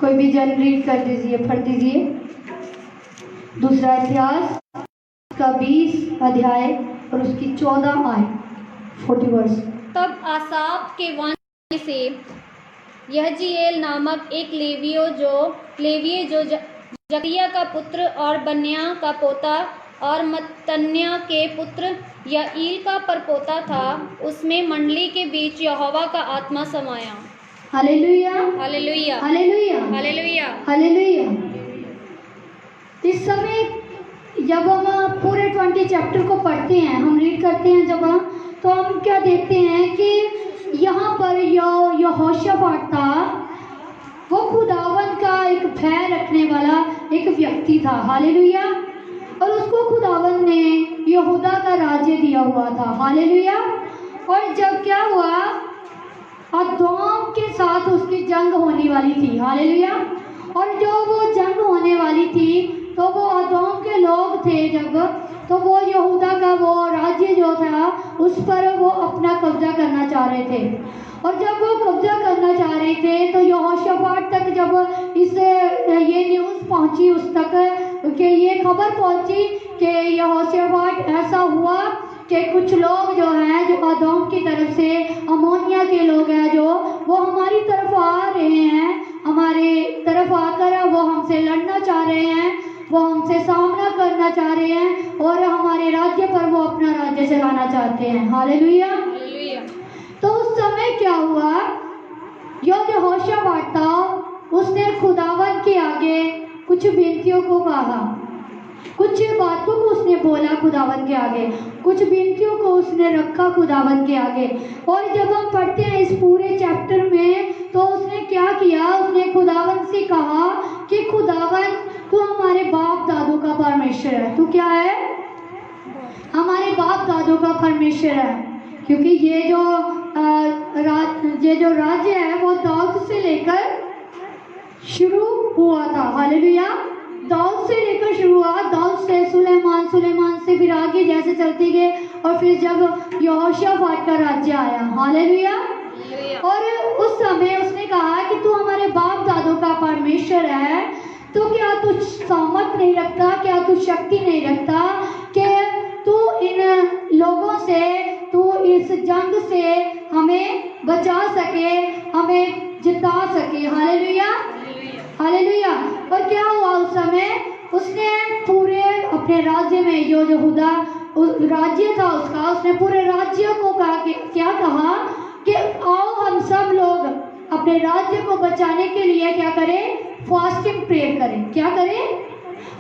कोई भी जन रीड कर दीजिए, पढ़ दीजिए। दूसरा इतिहास का 20 अध्याय और उसकी 14 आयत, 40 वर्ष। तब आसाफ के वंश से यहजीएल नामक एक लेवीय जो जकरिया का पुत्र और बन्याह का पोता और मत्तन्याह के पुत्र याईल का परपोता था, उसमें मंडली के बीच यहोवा का आत्मा समाया। Hallelujah, hallelujah, hallelujah, hallelujah, hallelujah. इस समय जब हम पूरे 20 चैप्टर को पढ़ते हैं, हम रीड करते हैं जब तो हम क्या देखते हैं कि यहाँ पर यहोशापात था, वो खुदावन का एक भय रखने वाला एक व्यक्ति था। हालेलुया। और उसको खुदावन ने यहूदा का राज्य दिया हुआ था। हालेलुया। और जब क्या हुआ, अदोम के साथ उसकी जंग होने वाली थी। हालेलुया। और जो वो जंग होने वाली थी तो वो अदोम के लोग थे जब, तो वो यहूदा का वो राज्य जो था उस पर वो अपना कब्जा करना चाह रहे थे। और जब वो कब्जा करना चाह रहे थे तो यहोशापात तक जब ये न्यूज़ पहुंची, उस तक कि ये खबर पहुंची कि यहोशापात ऐसा हुआ कि कुछ लोग जो हैं, जो अदोम की तरफ से, अमोनिया के लोग हैं, जो वो हमारी तरफ आ रहे हैं, हमारे तरफ आकर वो हमसे लड़ना चाह रहे हैं, वो हमसे सामना करना चाह रहे हैं और हमारे राज्य पर वो अपना राज्य चलाना चाहते हैं। हालेलुया। तो उस समय क्या हुआ, यहोशापात था, उसने खुदावन के आगे कुछ विनतियों को कहा, कुछ बातों को उसने बोला खुदावन के आगे, कुछ विनतियों को उसने रखा खुदावन के आगे। और जब हम पढ़ते हैं इस पूरे चैप्टर में तो उसने क्या किया, उसने खुदावन से कहा कि खुदावन तू हमारे बाप दादों का परमेश्वर है। तू क्या है? हमारे बाप दादों का परमेश्वर है। क्योंकि ये जो राज्य है वो दाऊद से लेकर शुरू हुआ था। हालेलुया। दाऊद से लेकर शुरू हुआ, दाऊद से सुलेमान, सुलेमान से फिर आगे जैसे चलते गए और फिर जब यहोशापात का राज्य आया। हालेलुया। और उस समय उसने कहा कि तू हमारे बाप दादों का परमेश्वर है, तो क्या तू सामर्थ नहीं रखता, क्या तू शक्ति नहीं रखता कि तू इन लोगों से, तू इस जंग से हमें बचा सके, हमें जिता सके। Hallelujah, hallelujah. और क्या हुआ, उस समय उसने पूरे अपने राज्य में जो यहूदा राज्य था उसका, उसने पूरे राज्य को कहा कि क्या कहा कि आओ हम सब लोग अपने राज्य को बचाने के लिए क्या करें, फास्टिंग प्रेयर करें। क्या करें?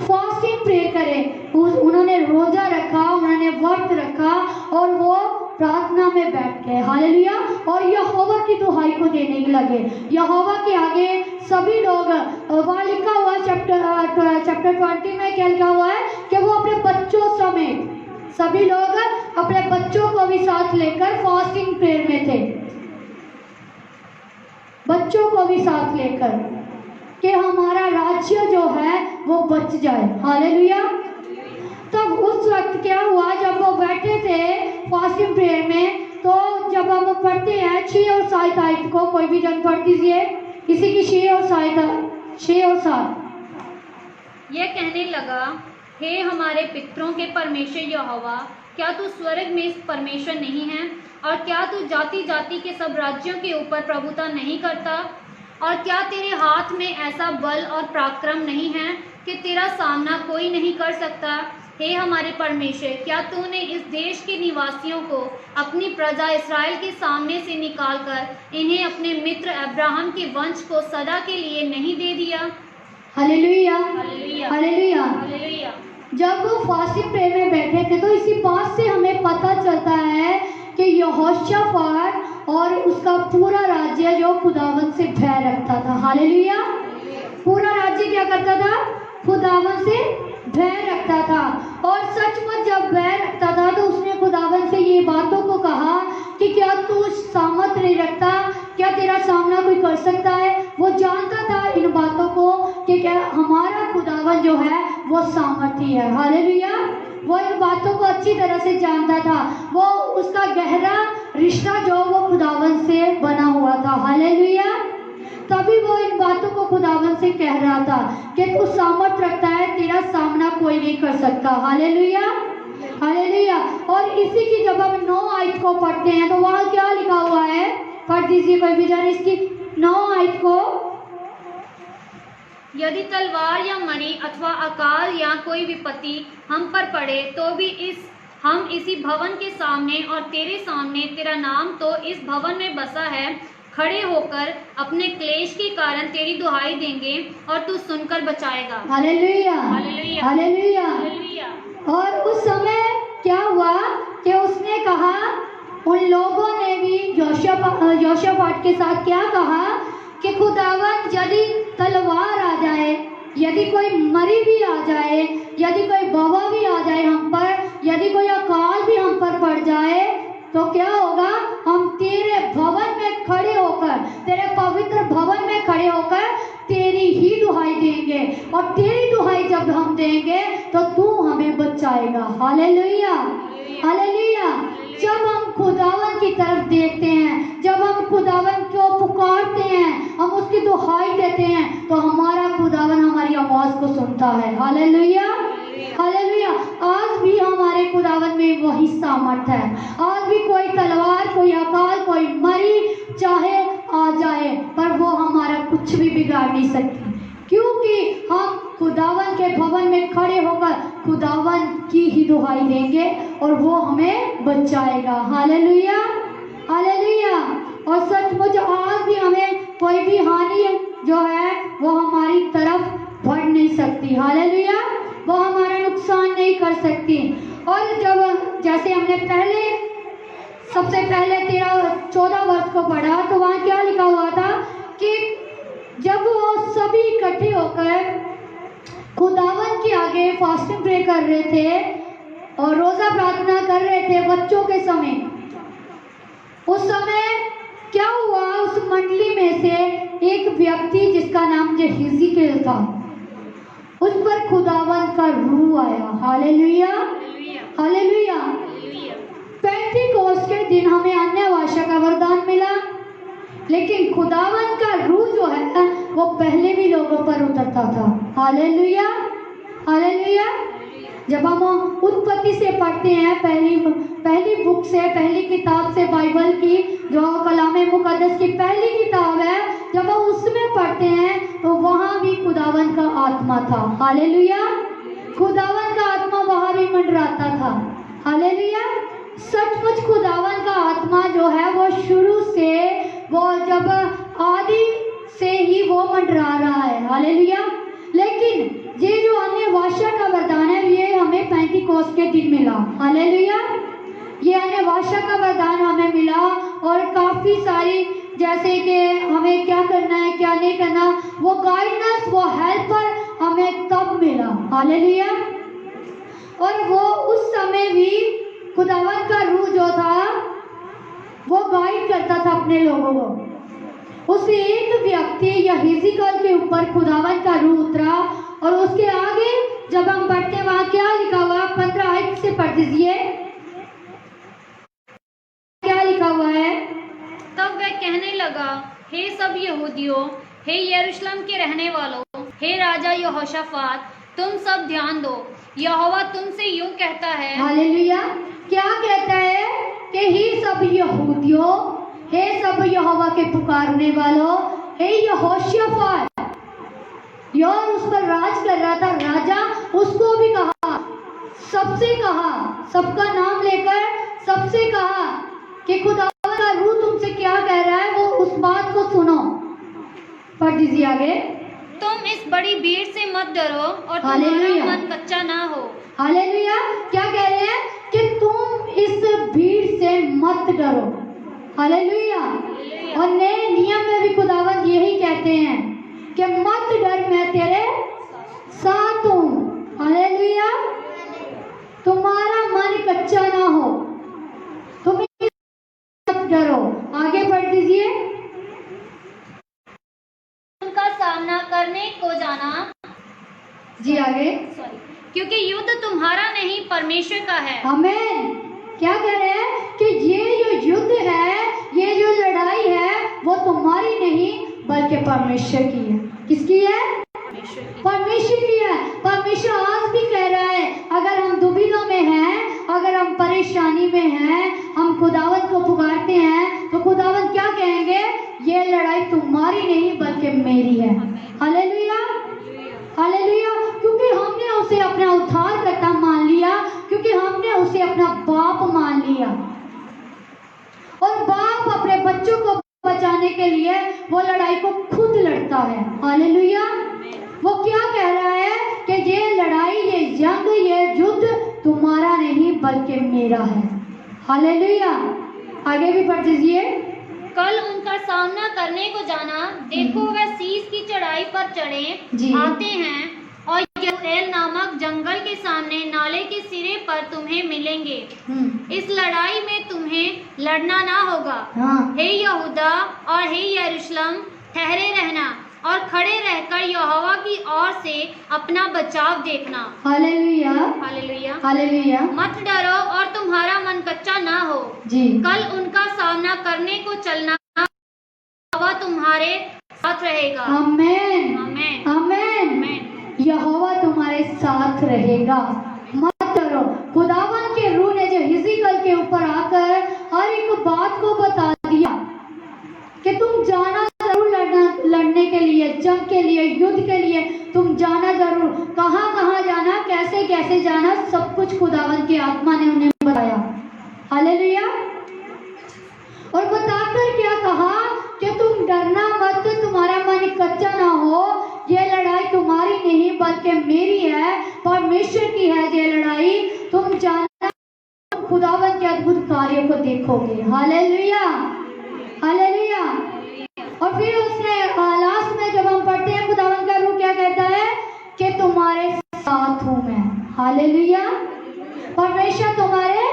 फास्टिंग प्रेयर करें। उन्होंने रोजा रखा, उन्होंने व्रत रखा और वो प्रार्थना में बैठ गए। हालेलुया। और यहोवा की दुहाई को देने लगे। यहोवा के आगे सभी लोग, वहाँ लिखा हुआ चैप्टर 20 में क्या लिखा हुआ है कि वो अपने बच्चों समेत सभी लोग अपने बच्चों को भी साथ लेकर फास्टिंग प्रेयर में थे, बच्चों को भी साथ लेकर, कि हमारा राज्य जो है वो बच जाए। हालेलुया। तब उस वक्त क्या हुआ, जब वो बैठे थे फास्टिंग प्रेयर में, तो जब हम पढ़ते हैं 6 और 7 आयत को, कोई भी जन पढ़ दीजिए, किसी की 6 और 7। यह कहने लगा, हे हमारे पितरों के परमेश्वर यहोवा, क्या तू स्वर्ग में परमेश्वर नहीं है? और क्या तू जाति जाति के सब राज्यों के ऊपर प्रभुता नहीं करता? और क्या तेरे हाथ में ऐसा बल और पराक्रम नहीं है कि तेरा सामना कोई नहीं कर सकता? हे हमारे परमेश्वर, क्या तूने इस देश के निवासियों को अपनी प्रजा इस्राएल के सामने से निकालकर इन्हें अपने मित्र अब्राहम के वंश को सदा के लिए नहीं दे दिया? Hallelujah, hallelujah, hallelujah. हालेलुया। जब वो फास्टिंग प्रेयर में बैठे थे तो इसी बात से हमें पता चलता है कि यहोशापात और उसका पूरा राज्य जो खुदावन से भय रखता था। हालेलुया। पूरा राज्य क्या करता था? खुदावन से भय रखता था। और सचमुच जब भय रखता था तो उसने खुदावन से ये बातों को कहा कि क्या तू सामर्थ नहीं रखता, क्या तेरा सामना कोई कर सकता है? वो जानता था इन बातों को कि क्या हमारा खुदावन जो है वो सामर्थी है। हालेलुया। वो इन बातों को अच्छी तरह से जानता था। वो उसका गहरा रिश्ता जो वो खुदावन से बना हुआ था। हालेलुया। तभी वो इन बातों को खुदावन से कह रहा था कि तू सामर्थ रखता है, तेरा सामना कोई नहीं कर सकता। Hallelujah, hallelujah. और इसी की जब हम 9 आयत को पढ़ते हैं तो वहाँ क्या लिखा हुआ है, पढ़ दीजिए कोई भी जन इसकी 9 आयत को। यदि तलवार या मरी अथवा अकाल या कोई विपत्ति हम पर पड़े तो भी हम इसी भवन के सामने और तेरे सामने, तेरा नाम तो इस भवन में बसा है, खड़े होकर अपने क्लेश के कारण तेरी दुहाई देंगे और तू सुनकर बचाएगा। Hallelujah, hallelujah, hallelujah. हालेलुया। और उस समय क्या हुआ कि उसने कहा, उन लोगों ने भी यहोशापात के साथ क्या कहा कि खुदावन यदि तलवार आ जाए, यदि कोई मरी भी आ जाए, यदि कोई बवा भी आ जाए हम पर, यदि कोई अकाल भी हम पर पड़ जाए तो क्या होगा, हम तेरे भवन में खड़े होकर, तेरे पवित्र भवन में खड़े होकर तेरी ही दुहाई देंगे, और तेरी दुहाई जब हम देंगे तो तू हमें बचाएगा। Hallelujah, hallelujah. जब हम खुदावन की तरफ देखते हैं, जब हम खुदावन को पुकारते हैं, हम उसकी दुहाई देते हैं, तो हमारा खुदावन हमारी आवाज को सुनता है। Hallelujah, hallelujah. आज भी हमारे खुदावन में वही सामर्थ है। आज भी कोई तलवार, कोई अकाल, कोई मरी चाहे आ जाए, पर वो हमारा कुछ भी बिगाड़ नहीं सकती, क्योंकि हम खुदावन के भवन में खड़े होकर खुदावन की ही दुहाई देंगे और वो हमें बचाएगा। Hallelujah, hallelujah. और सचमुच आज भी हमें कोई भी हानि जो है वो हमारी तरफ बढ़ नहीं सकती। हालेलुया, वो हमारा नुकसान नहीं कर सकती। और जब जैसे हमने सबसे पहले 13-14 वर्ष को पढ़ा तो वहाँ क्या लिखा हुआ था कि जब वो सभी इकट्ठे होकर खुदावन के आगे फास्टिंग प्रे कर रहे थे और रोजा प्रार्थना कर रहे थे बच्चों के समय, उस समय क्या हुआ, उस मंडली में से एक व्यक्ति जिसका नाम हिजकिय्याह था, उस पर खुदावन का रूह आया। Hallelujah, hallelujah. पेंटिकोस्त के दिन हमें अन्य भाषा का वरदान मिला, लेकिन खुदावन का रूह जो है वो पहले भी लोगों पर उतरता था। Hallelujah, hallelujah. जब हम उत्पत्ति से पढ़ते हैं, पहली बुक से, पहली किताब से, बाइबल की जो कलामे मुकद्दस की पहली किताब है, जब हम उसमें पढ़ते हैं तो वहाँ भी खुदावन का आत्मा था। हालेलुया, खुदावन का आत्मा वहाँ भी मंडराता था। हालेलुया। सचमुच खुदावन का आत्मा जो है वो शुरू से, वो जब आदि से ही वो मंडरा रहा है। हालेलुया। लेकिन ये जो अन्य भाषा का वरदान है ये हमें पेंटिकोस्त के दिन मिला। हालेलुया। ये अन्य भाषा का वरदान हमें मिला और काफी सारी, जैसे कि हमें क्या करना है क्या नहीं करना, वो गाइडेंस, वो हेल्पर हमें तब मिला। हालेलुया। और वो उस समय भी खुदावन का रूह जो था वो गाइड करता था अपने लोगों को। उस एक व्यक्ति या हिजकिय्याह के ऊपर खुदावन का रूह उतरा और उसके आगे जब हम पढ़ते वहां क्या लिखा हुआ, 15 आयत से पढ़ दीजिए, क्या लिखा हुआ है। तब वह कहने लगा, हे सब यहूदियों, हे यरूशलेम के रहने वालों, हे राजा यहोशाफात, तुम सब ध्यान दो, यहोवा तुमसे यूं कहता है। हालेलुया। क्या कहता है कि हे सब यहूदियों, हे सब यहोवा के पुकारने वालों, हे यहोशाफात, यार उस पर राज कर रहा था राजा, उसको भी कहा, सबसे कहा, सबका नाम लेकर सबसे कहा कि खुदावन का रूह तुमसे क्या कह रहा है, वो उस बात को सुनो। पढ़ दीजिए आगे। तुम इस बड़ी भीड़ से मत डरो और तुम्हारा मन कच्चा ना हो। हालेलुया। क्या कह रहे हैं कि तुम इस भीड़ से मत डरो। हालेलुया। और नए नियम में भी खुदावंद यही कहते हैं कि मत डर, मैं तेरे साथ हूँ। हालेलुया। तुम्हारा मन कच्चा ना हो, तुम मत डरो। आगे बढ़ दीजिए। उनका सामना करने को जाना, जी आगे। क्योंकि युद्ध तुम्हारा नहीं परमेश्वर का है। आमीन। क्या कह रहे हैं कि ये जो युद्ध है, ये जो लड़ाई है वो तुम्हारी नहीं बल्कि बल्कि परमेश्वर की है। किसकी है? परमेश्वर की। परमेश्वर की है। परमेश्वर आज भी कह रहा है, अगर हम दुविधा में हैं, अगर हम परेशानी में हैं, हम खुदावंत को पुकारते हैं, तो खुदावंत क्या कहेंगे? ये लड़ाई तुम्हारी नहीं बल्कि मेरी है। Hallelujah, hallelujah. क्योंकि हमने उसे अपना उद्धारकर्ता मान लिया, क्योंकि हमने उसे अपना बाप मान लिया। और बाप अपने बच्चों को बचाने के लिए वो लड़ाई को खुद लड़ता है। हालेलुया। वो क्या कह रहा है कि ये लड़ाई, ये जंग, ये युद्ध तुम्हारा नहीं बल्कि मेरा है। हालेलुया। आगे भी पढ़ दीजिए। कल उनका सामना करने को जाना, देखो वह शीश की चढ़ाई पर चढ़े आते हैं और यरूशलेम नामक जंगल के सामने नाले के सिरे पर तुम्हें मिलेंगे। इस लड़ाई में तुम्हें लड़ना ना होगा। हे यहूदा और हे यरूशलेम, ठहरे रहना और खड़े रहकर यहोवा की ओर से अपना बचाव देखना। Hallelujah, hallelujah, hallelujah. मत डरो और तुम्हारा मन कच्चा ना हो जी। कल उनका सामना करने को चलना, यहोवा तुम्हारे साथ रहेगा। आमेन, आमेन, आमेन। यहोवा तुम्हारे साथ रहेगा। मत डरो। खुदावन के रूह ने जो हिजकिय्याह के ऊपर आकर हर एक बात को बता दिया कि तुम जाना जरूर, लड़ने के लिए, जंग के लिए, युद्ध के लिए तुम जाना जरूर। कहाँ कहाँ जाना, कैसे कैसे जाना, सब कुछ खुदावन की आत्मा ने उन्हें बताया। हालेलुया। और बताकर क्या कहा कि तुम डरना मत, तुम्हारा मन कच्चा ना हो। ये लड़ाई तुम्हारी नहीं बल्कि मेरी है, परमेश्वर की है ये लड़ाई। तुम जाना, खुदावन के अद्भुत कार्यों को देखोगे। Hallelujah, hallelujah. और फिर उसने लास्ट में जब हम पढ़ते हैं, खुदावन का रूह क्या कहता है कि तुम्हारे साथ हूं मैं। हालेलुया। परमेश्वर तुम्हारे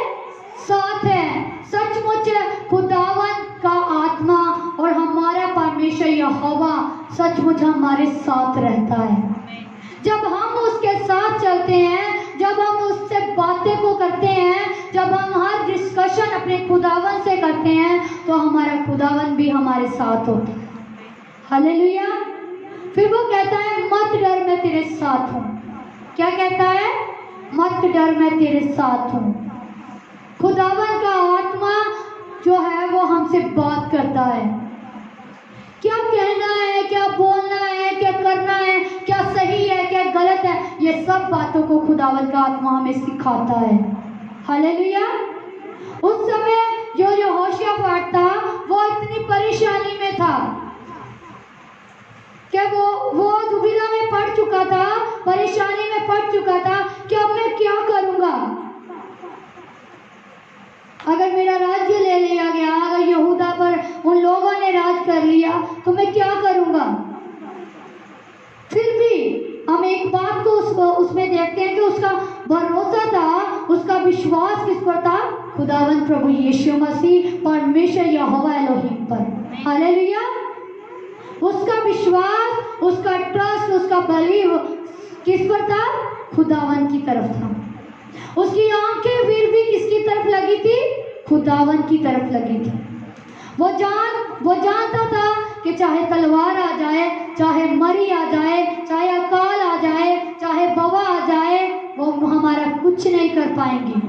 साथ है। सचमुच खुदावन का आत्मा और हमारा परमेश्वर यहोवा सचमुच हमारे साथ रहता है। जब हम उसके साथ चलते हैं, जब हम उससे बातें को करते हैं, जब हम हर डिस्कशन अपने खुदावन से करते हैं, तो हमारा खुदावन भी हमारे साथ होता है। हालेलुया। फिर वो कहता है मत डर, मैं तेरे साथ हूँ। क्या कहता है? मत डर, मैं तेरे साथ हूँ। खुदावन का आत्मा जो है वो हमसे बात करता है। क्या कहना है, क्या बोलना है, क्या करना है, क्या सही है, क्या गलत है, ये सब बातों को खुदावन का आत्मा हमें सिखाता है। हालेलुया। उस समय जो यहोशापात था वो इतनी परेशानी में था कि वो दुविधा में पड़ चुका था, परेशानी में पड़ चुका था कि अब मैं क्या करूंगा। अगर मेरा राज्य ले लिया गया, अगर यहूदा पर उन लोगों ने राज कर लिया, तो मैं क्या करूंगा। फिर भी हम एक बात को उसमें देखते हैं कि उसका भरोसा था, उसका विश्वास किस पर था? खुदावंत प्रभु यीशु मसीह, परमेश्वर यहोवा एलोहिम पर। हालेलुया। उसका विश्वास, उसका ट्रस्ट, उसका बिलीव किस पर था? खुदावन की तरफ था। उसकी आंखें फिर भी किसकी तरफ लगी थी? खुदावन की तरफ लगी थी। वो जानता था कि चाहे तलवार आ जाए, चाहे मरी आ जाए, चाहे अकाल आ जाए, चाहे बवा आ जाए, वो हमारा कुछ नहीं कर पाएंगे,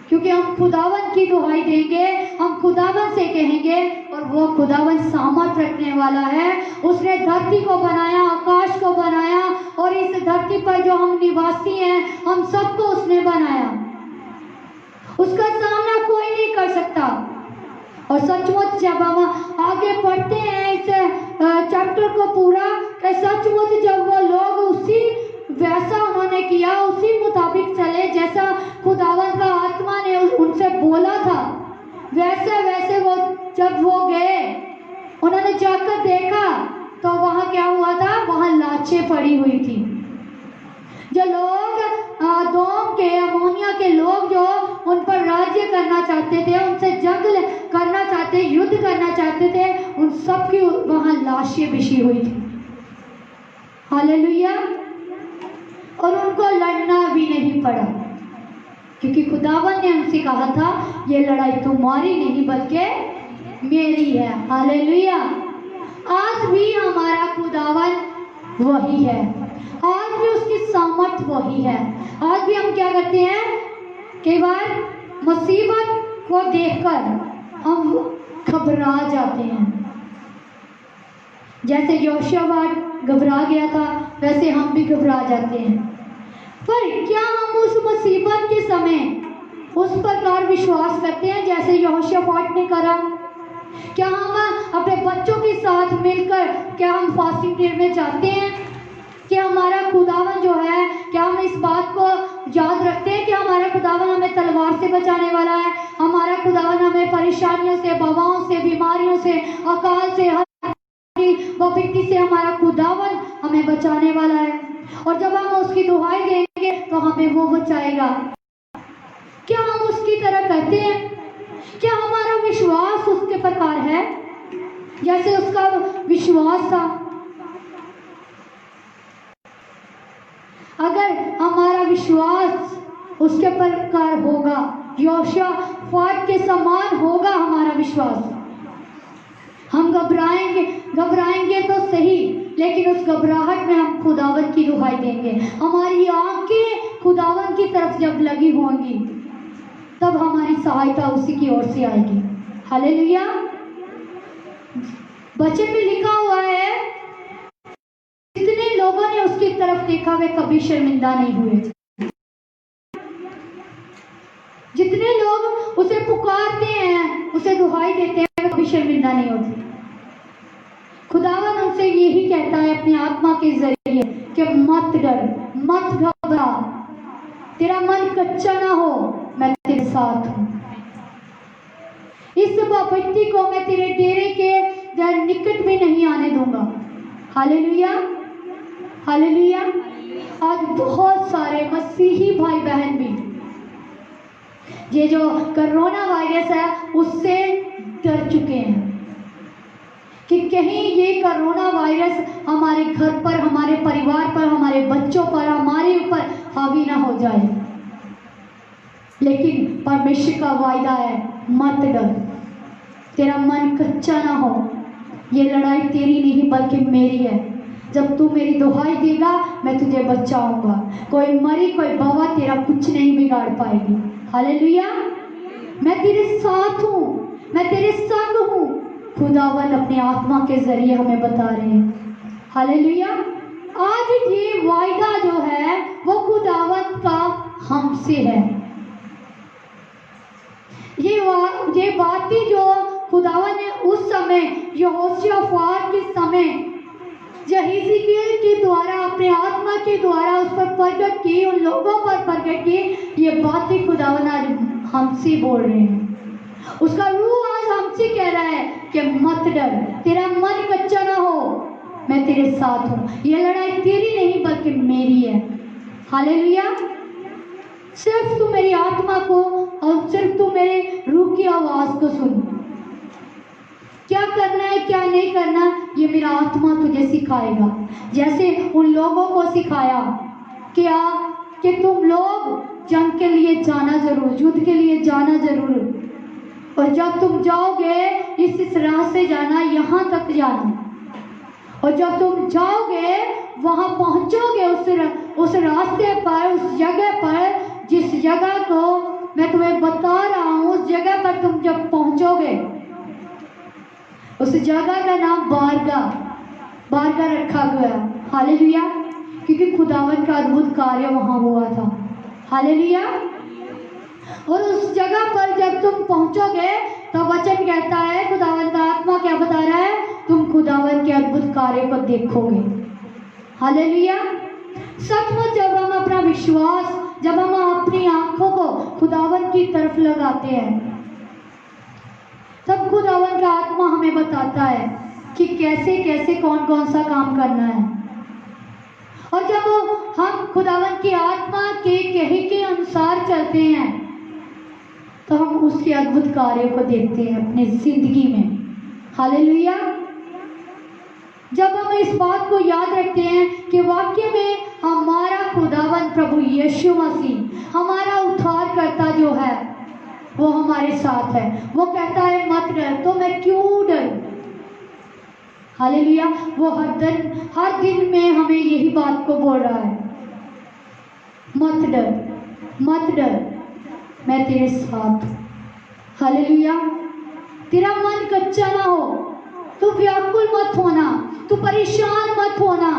क्योंकि हम खुदावन की दुहाई देंगे, हम खुदावन से कहेंगे, और वो खुदावन सामर्थ रखने वाला है। उसने धरती को बनाया, आकाश को बनाया, और इस धरती पर जो हम निवासी हैं, हम सबको उसने बनाया। उसका सामना कोई नहीं कर सकता। और सचमुच जब हम आगे बढ़ते हैं इस चैप्टर को पूरा, तो सचमुच जब वो लोग उसी वैसा उन्होंने किया, उसी मुताबिक चले जैसा खुदावन का आत्मा ने उनसे बोला था, वैसे वैसे वो जब वो गए, उन्होंने जाकर देखा तो वहाँ क्या हुआ था? वहाँ लाशें पड़ी हुई थी। जो लोग दोम के, अमोनिया के लोग जो उन पर राज्य करना चाहते थे, उनसे जंग करना चाहते, युद्ध करना चाहते थे, उन सब की वहाँ लाशें बिछी हुई थी। हालेलुया। और उनको लड़ना भी नहीं पड़ा, क्योंकि खुदावन ने उनसे कहा था ये लड़ाई तुम्हारी नहीं बल्कि मेरी है। हालेलुया। आज भी हम हमारा खुदावन वही है, आज भी उसकी सामर्थ वही है। आज भी हम क्या करते हैं, कई बार मुसीबत को देखकर हम घबरा जाते हैं। जैसे यहोशापात घबरा गया था, वैसे हम भी घबरा जाते हैं। पर क्या हम उस मुसीबत के समय उस प्रकार विश्वास करते हैं जैसे यहोशापात ने करा? क्या हम अपने बच्चों के साथ मिलकर क्या हम फास्टिंग पीरियड में जाते हैं कि हमारा खुदावन जो है, क्या हम इस बात को याद रखते हैं कि हमारा खुदावन हमें तलवार से बचाने वाला है, हमारा खुदावन हमें परेशानियों से, वबाओं से, बीमारियों से, अकाल से, विपत्ति से हमारा खुदावन हमें बचाने वाला है, और जब हम उसकी दुहाई देंगे तो हमें वो बचाएगा। क्या हम उसकी तरह करते हैं? क्या हमारा विश्वास उसके प्रकार है जैसे उसका विश्वास था? अगर हमारा विश्वास उसके प्रकार होगा, यहोशापात के समान होगा हमारा विश्वास, हम घबराएंगे तो सही, लेकिन उस घबराहट में हम खुदावन की दुहाई देंगे। हमारी आंखें खुदावन की तरफ जब लगी होंगी तब हमारी सहायता उसी की ओर से आएगी। हालेलुया। वचन में लिखा हुआ है, जितने लोगों ने उसकी तरफ देखा वे कभी शर्मिंदा नहीं हुए। जितने लोग उसे पुकारते हैं, उसे दुहाई देते हैं, वे कभी शर्मिंदा नहीं होते। खुदावन उनसे यही कहता है अपनी आत्मा के जरिए कि मत डर, मत घबरा, तेरा मन कच्चा ना हो, मैं तेरे साथ हूं। इस विपत्ति को मैं तेरे डेरे के निकट भी नहीं आने दूंगा। Hallelujah, hallelujah. आज बहुत सारे मसीही भाई बहन भी ये जो कोरोना वायरस है उससे डर चुके हैं कि कहीं ये कोरोना वायरस हमारे घर पर, हमारे परिवार पर, हमारे बच्चों पर, हमारे ऊपर हावी ना हो जाए। लेकिन परमेश्वर का वायदा है, मत डर, तेरा मन कच्चा ना हो, ये लड़ाई तेरी नहीं बल्कि मेरी है। जब तू मेरी दुहाई देगा मैं तुझे बचाऊंगा। कोई मरी कोई बवा तेरा कुछ नहीं बिगाड़ पाएगी। हालेलुया। मैं तेरे साथ हूँ, मैं तेरे संग हूँ। खुदावन अपनी आत्मा के जरिए हमें बता रहे हैं। हालेलुया। आज ये वायदा जो है वो खुदावन का हमसे है। ये बातें जो खुदावन ने उस समय यहोशापात के समय यहीज़ेकियेल के द्वारा, अपने आत्मा के द्वारा उस पर प्रकट की, उन लोगों पर प्रकट की, ये बातें खुदावन आज हमसे बोल रहे हैं। उसका रूह आज हमसे कह रहा है कि मत डर, तेरा मन कच्चा ना हो, मैं तेरे साथ हूँ। ये लड़ाई तेरी नहीं बल्कि मेरी है। हालेलुया। सिर्फ तू मेरी आत्मा को और सिर्फ तू मेरे रूह की आवाज को सुन। क्या करना है क्या नहीं करना ये मेरा आत्मा तुझे सिखाएगा। जैसे उन लोगों को सिखाया कि तुम लोग जंग के लिए जाना जरूर, युद्ध के लिए जाना जरूर, और जब तुम जाओगे इस राह से जाना, यहाँ तक जाना, और जब तुम जाओगे वहाँ पहुँचोगे उस रास्ते पर, उस जगह पर, जिस जगह को मैं तुम्हें बता रहा हूँ, उस जगह पर तुम जब पहुँचोगे, उस जगह का नाम बारगा रखा गया। हालेलुया। क्योंकि खुदावन का अद्भुत कार्य वहाँ हुआ था। हालेलुया। और उस जगह पर जब तुम पहुँचोगे तो वचन कहता है, खुदावन का आत्मा क्या बता रहा है, तुम खुदावन के अद्भुत कार्य को देखोगे। हालेलुया। सचमुच जब हम अपना विश्वास, जब हम अपनी आंखों को खुदावन की तरफ लगाते हैं, तब खुदावन का आत्मा हमें बताता है कि कैसे कैसे कौन कौन सा काम करना है। और जब हम खुदावन की आत्मा के कहे के अनुसार चलते हैं तो हम उसके अद्भुत कार्यों को देखते हैं अपनी जिंदगी में। हालेलुया। जब हम इस बात को याद रखते हैं कि वाकई में हमारा खुदावन प्रभु यीशु मसीह, हमारा उद्धारकर्ता जो है, वो हमारे साथ है। वो कहता है मत डर, तो मैं क्यों डरूं? हालेलुया। वो हर दिन में हमें यही बात को बोल रहा है, मत डर, मत डर, मैं तेरे साथ हूं। हालेलुया। तेरा मन कच्चा ना हो, तू व्याकुल मत होना, तू परेशान मत होना,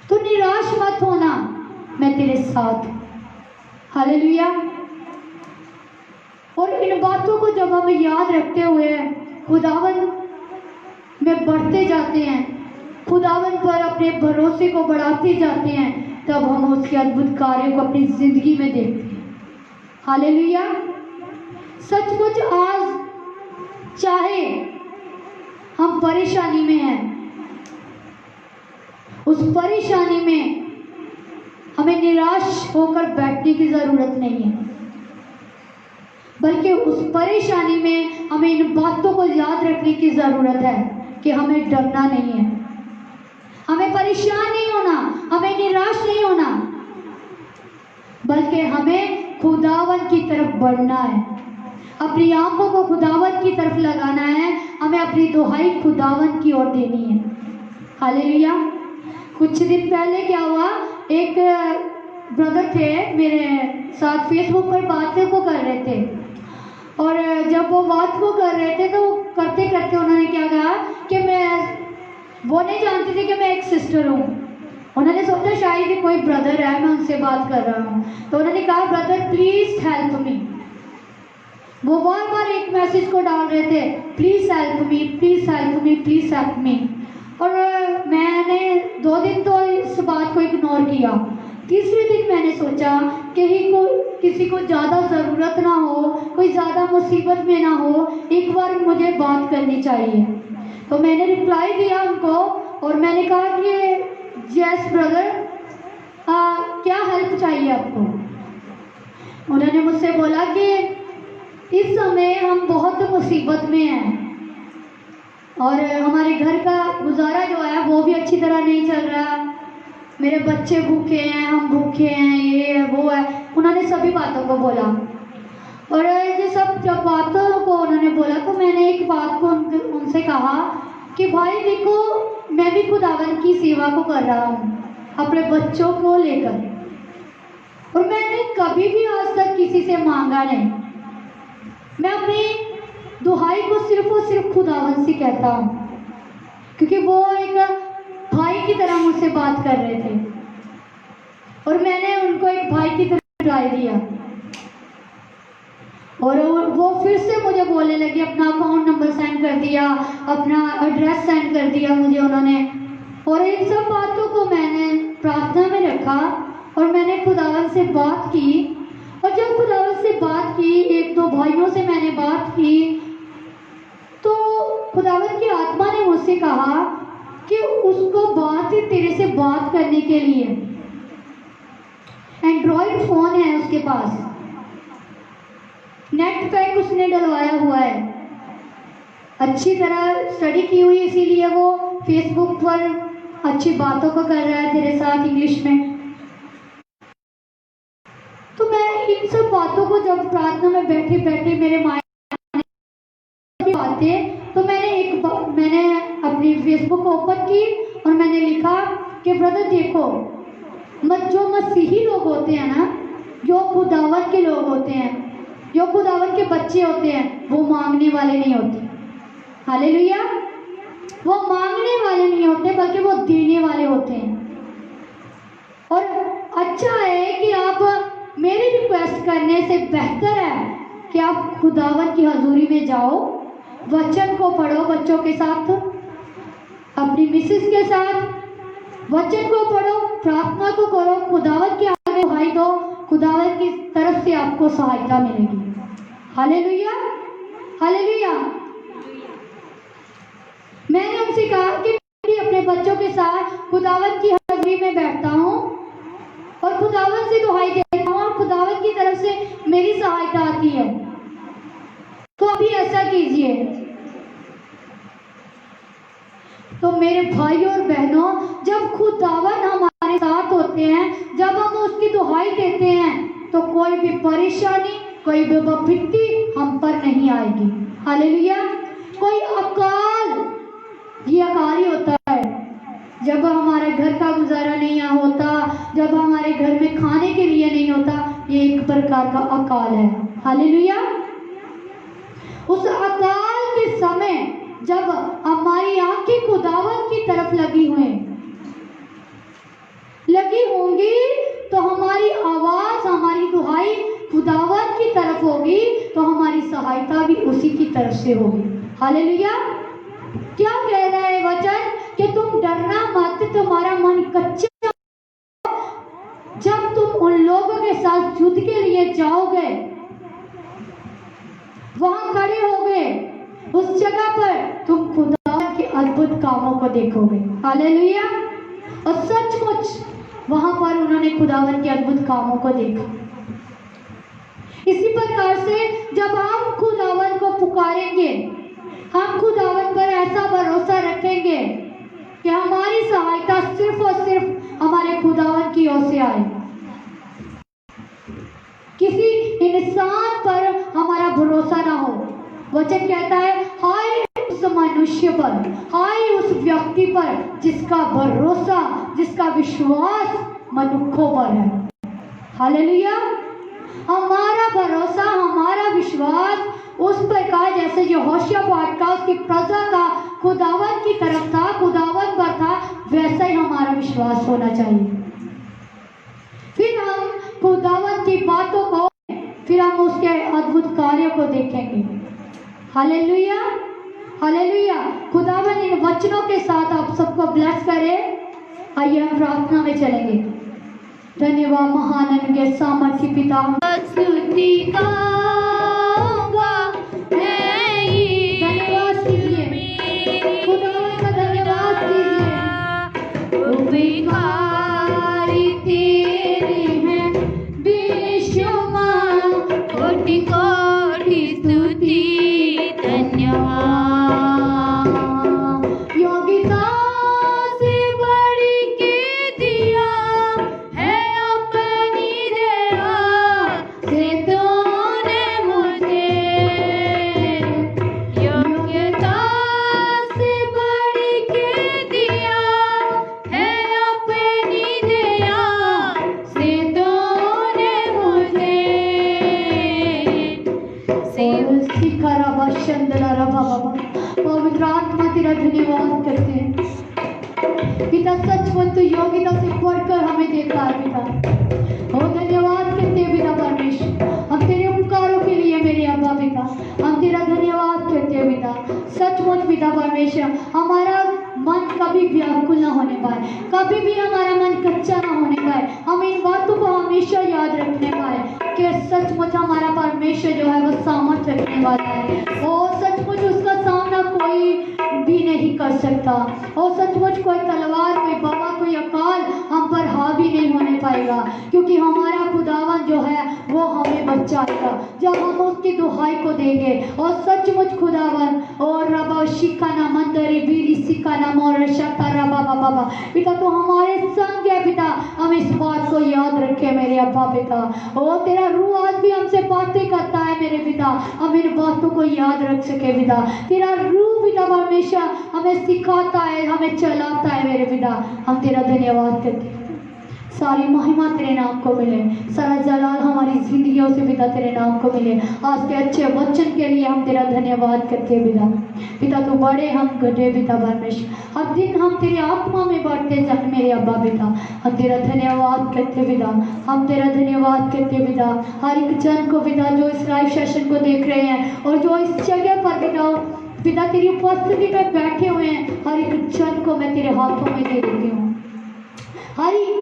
तू निराश मत होना, मैं तेरे साथ हूं। हालेलुया। और इन बातों को जब हम याद रखते हुए खुदावन में बढ़ते जाते हैं, खुदावन पर अपने भरोसे को बढ़ाते जाते हैं, तब हम उसके अद्भुत कार्यों को अपनी जिंदगी में देखते हैं। हालेलुया। सचमुच आज चाहे हम परेशानी में हैं, उस परेशानी में हमें निराश होकर बैठने की जरूरत नहीं है, बल्कि उस परेशानी में हमें इन बातों को याद रखने की जरूरत है कि हमें डरना नहीं है, हमें परेशान नहीं होना, हमें निराश नहीं होना, बल्कि हमें खुदावन की तरफ बढ़ना है, अपनी आंखों को खुदावन की तरफ लगाना है, हमें अपनी दुहाई खुदावन की ओर देनी है। हालेलुया। कुछ दिन पहले क्या हुआ, एक ब्रदर थे मेरे साथ, फेसबुक पर बातें को कर रहे थे, और जब वो बात को कर रहे थे तो करते करते उन्होंने क्या कहा कि वो नहीं जानते थे कि मैं एक सिस्टर हूँ। उन्होंने सोचा शायद कि कोई ब्रदर है, मैं उनसे बात कर रहा हूँ, तो उन्होंने कहा ब्रदर प्लीज हेल्प मी। वो बार बार एक मैसेज को डाल रहे थे, please help me, please help me, please help me. और मैंने 2 दिन तो इस बात को इग्नोर किया। तीसरे दिन मैंने सोचा कि किसी को ज़्यादा ज़रूरत ना हो, कोई ज़्यादा मुसीबत में ना हो, एक बार मुझे बात करनी चाहिए। तो मैंने रिप्लाई दिया उनको और मैंने कहा कि यस ब्रदर, क्या हेल्प चाहिए आपको। उन्होंने मुझसे बोला कि इस समय हम बहुत मुसीबत में हैं और हमारे घर का गुजारा जो है वो भी अच्छी तरह नहीं चल रहा, मेरे बच्चे भूखे हैं, हम भूखे हैं, ये है वो है। उन्होंने सभी बातों को बोला, और ये सब जब बातों को उन्होंने बोला तो मैंने एक बात को उनसे कहा कि भाई देखो, मैं भी खुदावन की सेवा को कर रहा हूँ अपने बच्चों को लेकर, और मैंने कभी भी आज तक किसी से मांगा नहीं। मैं अपनी दुहाई को सिर्फ और सिर्फ खुदावन से कहता हूँ, क्योंकि वो एक भाई की तरह मुझसे बात कर रहे थे और मैंने उनको एक भाई की तरह रिप्लाई दिया, और वो फिर से मुझे बोलने लगे, अपना अकाउंट नंबर सेंड कर दिया, अपना एड्रेस सेंड कर दिया मुझे उन्होंने। और इन सब बातों को मैंने प्रार्थना में रखा और मैंने खुदावन से बात की, और जब खुदावन से बात की, 1-2 भाइयों से मैंने बात की, तो खुदावन की आत्मा ने मुझसे कहा कि उसको तेरे से बात करने के लिए एंड्रॉइड फोन है उसके पास, नेट पैक उसने डलवाया हुआ है, अच्छी तरह स्टडी की हुई, इसीलिए वो फेसबुक पर अच्छी बातों को कर रहा है तेरे साथ इंग्लिश में। तो मैं इन सब बातों को जब प्रार्थना में बैठे बैठे मेरे माइंड बातें, तो मैंने अपनी फेसबुक ओपन की और मैंने लिखा कि ब्रदर देखो, जो मसीही लोग होते हैं ना, जो खुदावन के लोग होते हैं, जो खुदावन के बच्चे होते हैं, वो मांगने वाले नहीं होते। हालेलुया। वो मांगने वाले नहीं होते, बल्कि वो देने वाले होते हैं। और अच्छा है कि आप मेरी रिक्वेस्ट करने से बेहतर है कि आप खुदावन की हजूरी में जाओ, वचन को पढ़ो बच्चों के साथ, अपनी मिसेस के साथ वचन को पढ़ो, प्रार्थना को करो, खुदावन के आगे दुहाई दो, खुदावन की तरफ से आपको सहायता मिलेगी। Hallelujah, hallelujah. मैंने उनसे कहा कि मैं अपने बच्चों के साथ खुदावन की हाजिरी में बैठता हूँ और खुदावन से दुहाई देता हूँ और खुदावन की तरफ से मेरी सहायता आती है, तो अभी ऐसा कीजिए। तो मेरे भाई और बहनों, जब खुदावन हमारे साथ होते हैं, जब हम उसकी दुहाई देते हैं, तो कोई भी परेशानी, कोई भी विपत्ति हम पर नहीं आएगी। हालेलुया। कोई अकाल गुजारा नहीं होता, जब हमारे घर में खाने के लिए नहीं होता, ये एक प्रकार का अकाल है। हालेलुया। उस अकाल के समय जब हमारी आंखें खुदावन की तरफ लगी होंगी, तो हमारी आवाज, हमारी दुहाई खुदावन की तरफ होगी, तो हमारी सहायता भी उसी की तरफ से होगी। हालेलुया। क्या कह रहा है वचन कि तुम डरना मत, तुम्हारा मन कच्चा। जब तुम उन लोगों के साथ युद्ध के लिए जाओगे, वहां खड़े होगे, उस जगह पर तुम खुदा के अद्भुत कामों को देखोगे। हालेलुया। और सचमुच वहां पर उन्होंने खुदावन के अद्भुत कामों को देखा। इसी प्रकार से जब हम खुदावन को पुकारेंगे, हम खुदावन पर ऐसा भरोसा रखेंगे कि हमारी सहायता सिर्फ और सिर्फ हमारे खुदावन की ओर से आए, किसी इंसान पर हमारा भरोसा ना हो। वचन कहता है, हाय उस मनुष्य पर, हाय उस व्यक्ति पर जिसका भरोसा, जिसका विश्वास मनुष्यों पर है। हालेलुया। हमारा भरोसा, हमारा विश्वास उस प्रकार जैसे यहोशापात का, उसकी प्रजा का खुदावन की तरफ था, खुदावन पर था, वैसा ही हमारा विश्वास होना चाहिए। फिर हम खुदावन की बातों को, फिर हम उसके अद्भुत कार्यों को देखेंगे। हालेलुया। हालेलुया। खुदावन इन वचनों के साथ आप सबको ब्लेस करे। आइए हम प्रार्थना में चलेंगे। धन्यवाद महान के सामर्थ्य पिता, स्तुति गाऊंगा, है धन्यवाद कीजिए, खुदावन का धन्यवाद कीजिए। उपकारी तेरे हैं बेशुमार, कोटि कोटि स्तुति धन्यवाद। योगिता से बढ़ के दिया है अपनी दया से तूने मुझे, योग्यता से बढ़ के दिया है अपनी दया से तूने मुझे, पवित्र आत्मा तेरा धन्यवाद करते हैं पिता। सचमुच तो योग्यता से बढ़कर हमें देखा है पिता। और धन्यवाद करते हैं पिता परमेश्वर, हम तेरे उपकारों के लिए मेरे अब्बा पिता, हम तेरा धन्यवाद करते हैं पिता। सचमुच पिता परमेश्वर, हमारा मन कभी व्याकुल ना होने पाए, कभी भी हमारा मन कच्चा ना होने पाए। हम इन बातों को हमेशा याद रखने पाए कि सचमुच हमारा परमेश्वर जो है वो सामर्थ्य रखने वाला है, और सचमुच उसका सामना कोई भी नहीं कर सकता, और सचमुच कोई तलवार, कोई बवा, कोई अकाल हम पर हावी नहीं होने पाएगा, क्योंकि हमारा खुदावन जो है वो हमें बचाएगा जब हम उसकी दुहाई को देंगे। और सचमुच खुदावन और रबा शिकाना मंदरे बीरी सिकाना मोर शतारा बाबा बाबा पिता, तो हमारे संग है पिता। हम इस बात को याद रखें मेरे अब्बा पिता। ओ तेरा रूह आज भी हमसे बातें करता है मेरे पिता, हम इन बातों को याद रख सके पिता। तेरा रूह पिता हमेशा हमें सिखाता है, हमें चलाता है मेरे पिता। हम तेरा धन्यवाद करते हैं। सारी महिमा तेरे नाम को मिले, सारा जलाल हमारी जिंदगियों से पिता तेरे नाम को मिले। आज के अच्छे वचन के लिए हम तेरा धन्यवाद करते हैं पिता। पिता तू बड़े, हम गधे पिता परमेश्वर। हर दिन हम तेरे आत्मा में बढ़ते जाए मेरे अब्बा पिता। हम तेरा धन्यवाद करते पिता, हम तेरा धन्यवाद करते पिता। हर एक जन को पिता जो इस लाइव सेशन को देख रहे हैं और जो इस जगह पर पिता तेरी उपस्थिति में बैठे हुए हैं, हर एक जन को मैं तेरे हाथों में दे देती हूँ। हर एक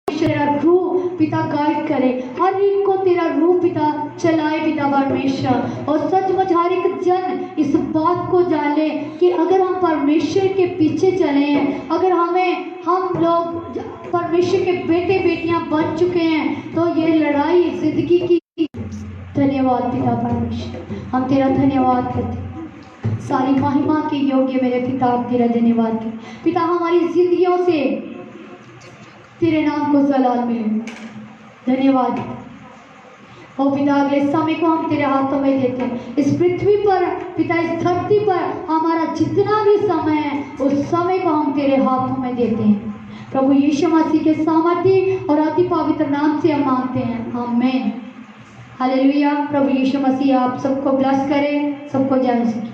तेरा रूह पिता गाइड करे, हर एक को तेरा रूह पिता चलाए पिता परमेश्वर। और सचमुच हर एक जन इस बात को जाने कि अगर हम परमेश्वर के पीछे चले हैं, अगर हम लोग परमेश्वर के बेटे बेटियां बन चुके हैं, तो ये लड़ाई जिंदगी की। धन्यवाद पिता परमेश्वर, हम तेरा धन्यवाद करते। सारी महिमा के योग्य मेरे पिता, हम तेरा धन्यवाद करते पिता। हमारी जिंदगियों से तेरे नाम को जलाल मिले। धन्यवाद ओ पिता। अगले समय को हम तेरे हाथों में देते हैं। इस पृथ्वी पर पिता, इस धरती पर हमारा जितना भी समय है, उस समय को हम तेरे हाथों में देते हैं प्रभु यीशु मसीह के सामर्थ्य और अति पवित्र नाम से हम मांगते हैं, आमीन। हालेलुया। प्रभु यीशु मसीह आप सबको ब्लेस करे, सबको जय मसीह।